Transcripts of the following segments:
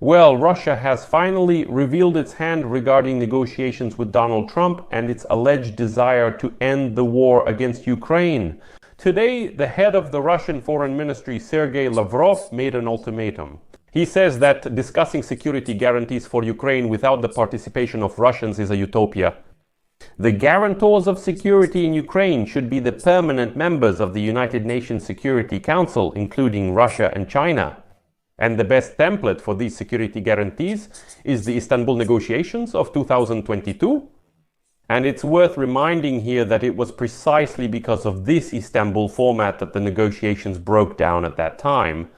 Well, Russia has finally revealed its hand regarding negotiations with Donald Trump and its alleged desire to end the war against Ukraine. Today, the head of the Russian Foreign Ministry, Sergei Lavrov, made an ultimatum. He says that discussing security guarantees for Ukraine without the participation of Russians is a utopia. The guarantors of security in Ukraine should be the permanent members of the United Nations Security Council, including Russia and China. And the best template for these security guarantees is the Istanbul negotiations of 2022. And it's worth reminding here that it was precisely because of this Istanbul format that the negotiations broke down at that time.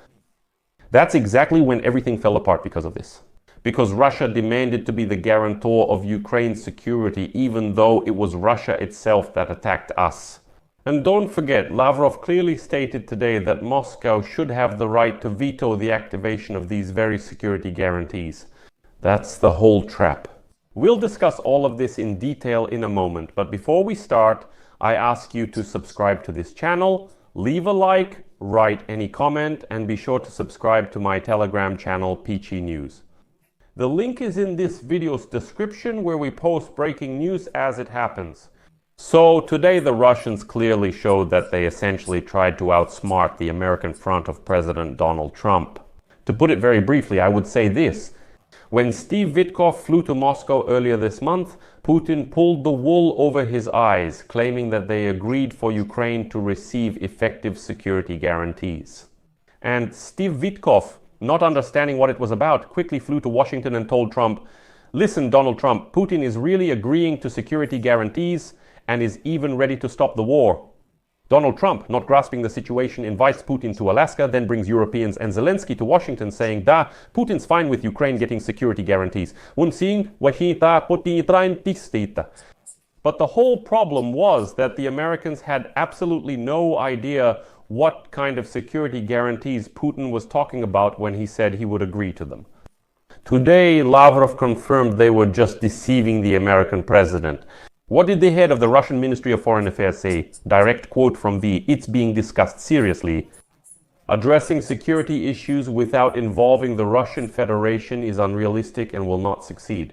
That's exactly when everything fell apart because of this. Because Russia demanded to be the guarantor of Ukraine's security, even though it was Russia itself that attacked us. And don't forget, Lavrov clearly stated today that Moscow should have the right to veto the activation of these very security guarantees. That's the whole trap. We'll discuss all of this in detail in a moment, but before we start, I ask you to subscribe to this channel, leave a like, write any comment, and be sure to subscribe to my Telegram channel, Peachy News. The link is in this video's description, where we post breaking news as it happens. So today the Russians clearly showed that they essentially tried to outsmart the American front of President Donald Trump. To put it very briefly, I would say this. When Steve Witkoff flew to Moscow earlier this month, Putin pulled the wool over his eyes, claiming that they agreed for Ukraine to receive effective security guarantees. And Steve Witkoff, not understanding what it was about, quickly flew to Washington and told Trump, "Listen, Donald Trump, Putin is really agreeing to security guarantees and is even ready to stop the war." Donald Trump, not grasping the situation, invites Putin to Alaska, then brings Europeans and Zelensky to Washington saying, "Da, Putin's fine with Ukraine getting security guarantees." But the whole problem was that the Americans had absolutely no idea what kind of security guarantees Putin was talking about when he said he would agree to them. Today, Lavrov confirmed they were just deceiving the American president. What did the head of the Russian Ministry of Foreign Affairs say? Direct quote from the "It's being discussed seriously." Addressing security issues without involving the Russian Federation is unrealistic and will not succeed.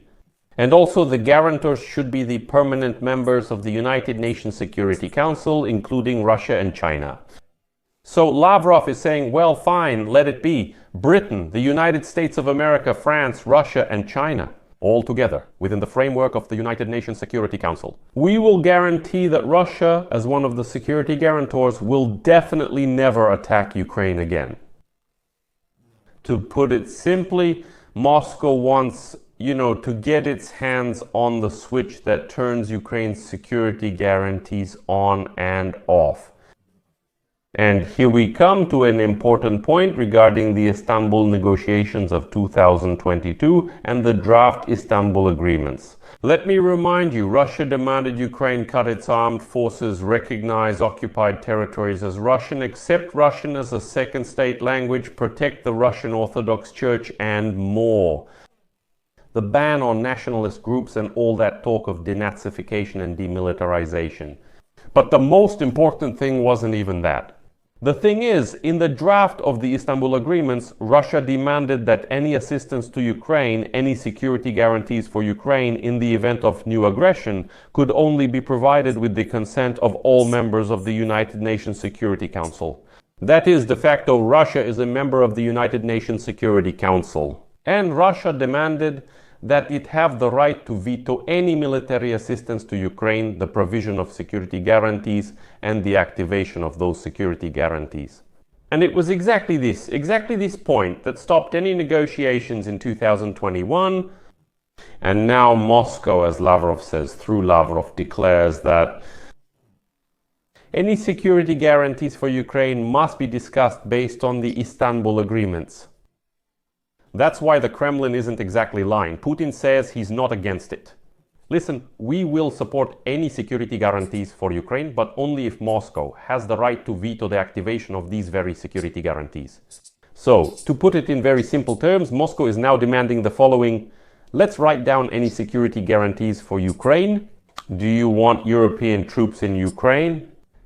And also, the guarantors should be the permanent members of the United Nations Security Council, including Russia and China. So Lavrov is saying, well, fine, let it be. Britain, the United States of America, France, Russia and China, all together within the framework of the United Nations Security Council. We will guarantee that Russia, as one of the security guarantors, will definitely never attack Ukraine again. To put it simply, Moscow wants, to get its hands on the switch that turns Ukraine's security guarantees on and off. And here we come to an important point regarding the Istanbul negotiations of 2022 and the draft Istanbul agreements. Let me remind you, Russia demanded Ukraine cut its armed forces, recognize occupied territories as Russian, accept Russian as a second state language, protect the Russian Orthodox Church, and more. The ban on nationalist groups and all that talk of denazification and demilitarization. But the most important thing wasn't even that. The thing is, in the draft of the Istanbul agreements, Russia demanded that any assistance to Ukraine, any security guarantees for Ukraine in the event of new aggression, could only be provided with the consent of all members of the United Nations Security Council. That is, de facto, Russia is a member of the United Nations Security Council. And Russia demanded that it have the right to veto any military assistance to Ukraine, the provision of security guarantees, and the activation of those security guarantees. And it was exactly this point that stopped any negotiations in 2021. And now Moscow, as Lavrov says, through Lavrov, declares that any security guarantees for Ukraine must be discussed based on the Istanbul agreements. That's why the Kremlin isn't exactly lying. Putin says he's not against it. Listen, we will support any security guarantees for Ukraine, but only if Moscow has the right to veto the activation of these very security guarantees. So, to put it in very simple terms, Moscow is now demanding the following: let's write down any security guarantees for Ukraine. Do you want European troops in Ukraine?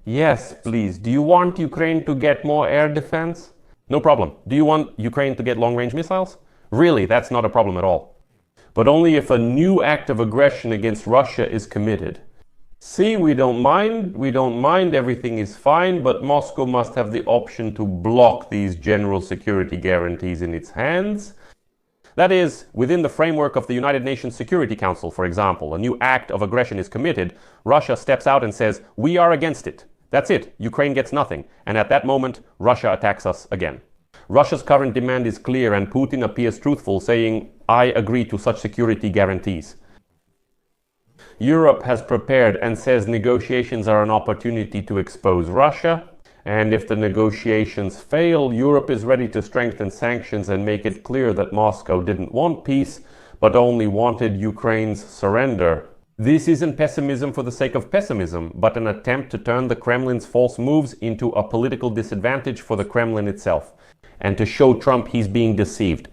Yes, please. Do you want Ukraine to get more air defense? No problem. Do you want Ukraine to get long-range missiles? Really, that's not a problem at all. But only if a new act of aggression against Russia is committed. See, we don't mind, everything is fine, but Moscow must have the option to block these general security guarantees in its hands. That is, within the framework of the United Nations Security Council, for example, a new act of aggression is committed, Russia steps out and says, we are against it. That's it, Ukraine gets nothing. And at that moment, Russia attacks us again. Russia's current demand is clear, and Putin appears truthful, saying, I agree to such security guarantees. Europe has prepared and says negotiations are an opportunity to expose Russia. And if the negotiations fail, Europe is ready to strengthen sanctions and make it clear that Moscow didn't want peace, but only wanted Ukraine's surrender. This isn't pessimism for the sake of pessimism, but an attempt to turn the Kremlin's false moves into a political disadvantage for the Kremlin itself, and to show Trump he's being deceived.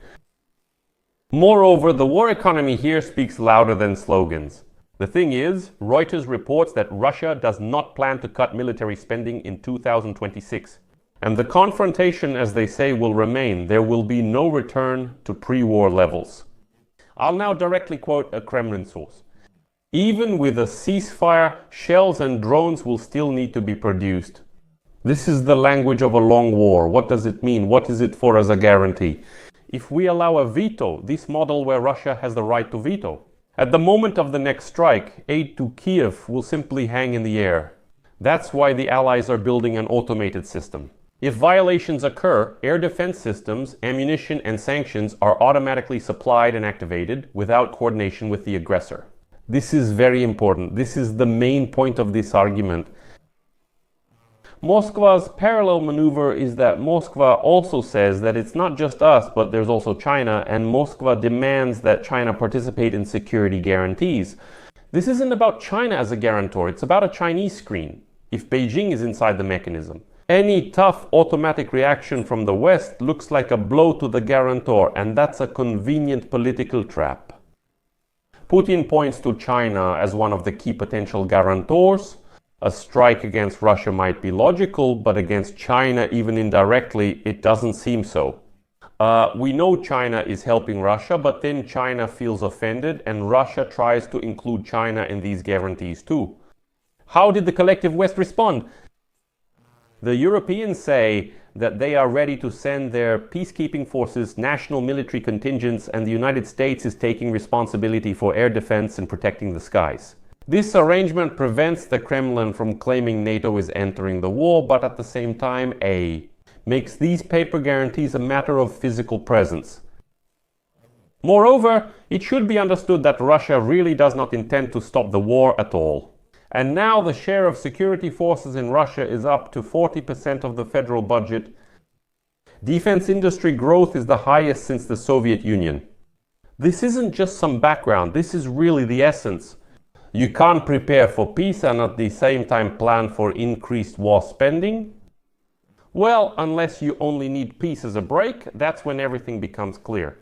Moreover, the war economy here speaks louder than slogans. The thing is, Reuters reports that Russia does not plan to cut military spending in 2026. And the confrontation, as they say, will remain. There will be no return to pre-war levels. I'll now directly quote a Kremlin source. Even with a ceasefire, shells and drones will still need to be produced. This is the language of a long war. What does it mean? What is it for as a guarantee? If we allow a veto, this model where Russia has the right to veto, at the moment of the next strike, aid to Kiev will simply hang in the air. That's why the Allies are building an automated system. If violations occur, air defense systems, ammunition and sanctions are automatically supplied and activated without coordination with the aggressor. This is very important. This is the main point of this argument. Moscow's parallel maneuver is that Moscow also says that it's not just us, but there's also China, and Moscow demands that China participate in security guarantees. This isn't about China as a guarantor, it's about a Chinese screen, if Beijing is inside the mechanism. Any tough automatic reaction from the West looks like a blow to the guarantor, and that's a convenient political trap. Putin points to China as one of the key potential guarantors. A strike against Russia might be logical, but against China, even indirectly, it doesn't seem so. We know China is helping Russia, but then China feels offended, and Russia tries to include China in these guarantees too. How did the collective West respond? The Europeans say that they are ready to send their peacekeeping forces, national military contingents, and the United States is taking responsibility for air defense and protecting the skies. This arrangement prevents the Kremlin from claiming NATO is entering the war, but at the same time, makes these paper guarantees a matter of physical presence. Moreover, it should be understood that Russia really does not intend to stop the war at all. And now the share of security forces in Russia is up to 40% of the federal budget. Defense industry growth is the highest since the Soviet Union. This isn't just some background, this is really the essence. You can't prepare for peace and at the same time plan for increased war spending. Well, unless you only need peace as a break, that's when everything becomes clear.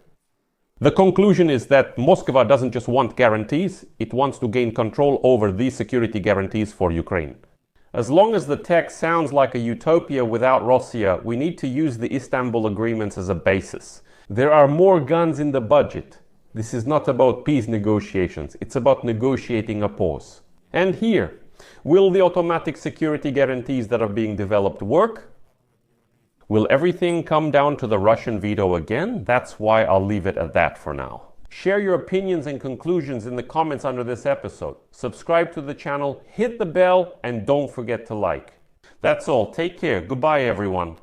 The conclusion is that Moscow doesn't just want guarantees, it wants to gain control over these security guarantees for Ukraine. As long as the text sounds like a utopia without Russia, we need to use the Istanbul agreements as a basis. There are more guns in the budget. This is not about peace negotiations, it's about negotiating a pause. And here, will the automatic security guarantees that are being developed work? Will everything come down to the Russian veto again? That's why I'll leave it at that for now. Share your opinions and conclusions in the comments under this episode. Subscribe to the channel, hit the bell, and don't forget to like. That's all. Take care. Goodbye, everyone.